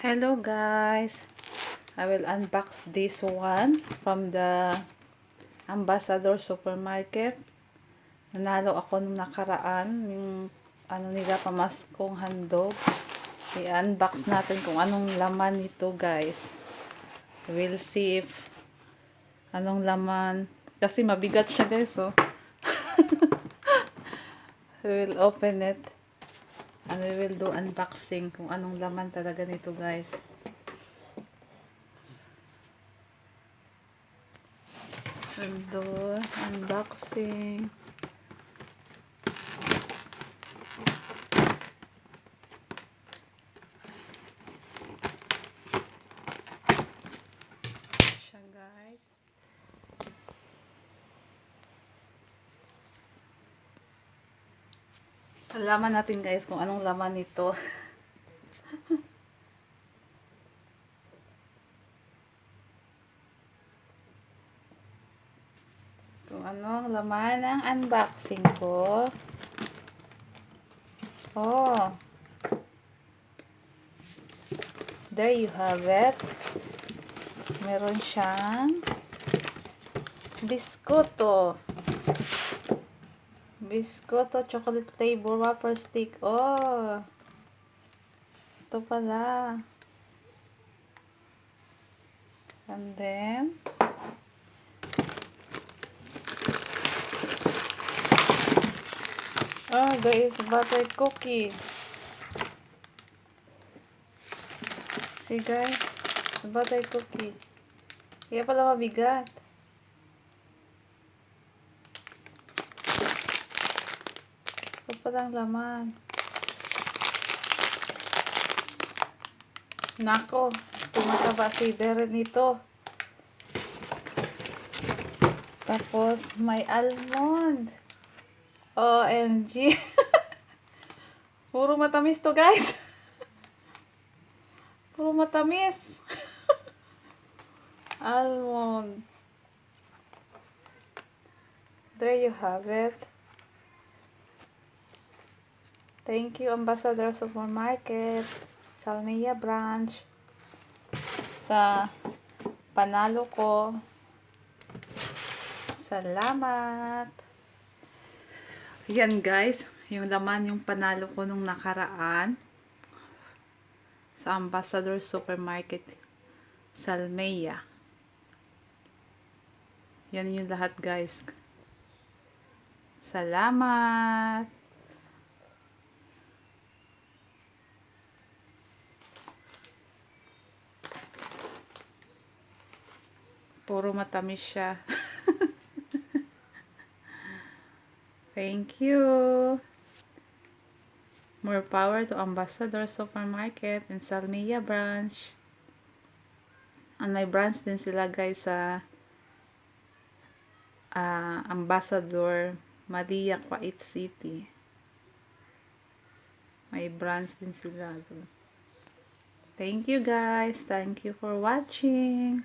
Hello guys, I will unbox this one from the Ambassador Supermarket. Nanalo ako nung nakaraan, yung nila pamaskong handog. I-unbox natin kung anong laman nito guys. We'll see if anong laman. Kasi mabigat siya guys, oh. We will open it. And we will do unboxing kung anong laman talaga nito guys. We'll do unboxing. Siya guys. Alaman natin guys kung anong laman nito. Kung anong laman ng unboxing ko. Oh. There you have it. Meron siyang biskuto. Biskuto chocolate flavor wafer stick. Oh. Ito pala. And then there is butter cookie. See guys, butter cookie. Kaya pala mabigat. Ito palang laman. Nako, tumataba si BERYL nito. Tapos may almond. OMG. Puro matamis to guys. Puro matamis. Almond. There you have it. Thank you Ambassador Supermarket, Salmia branch, sa panalo ko. Salamat. Yan guys, yung laman yung panalo ko nung nakaraan sa Ambassador Supermarket, Salmia. Yan yung lahat guys. Salamat. Puro matamis siya. Thank you. More power to Ambassador Supermarket and Salmia branch. And may branch din sila guys sa Ambassador Madia, Kuwait City. May branch din sila doon. Thank you guys. Thank you for watching.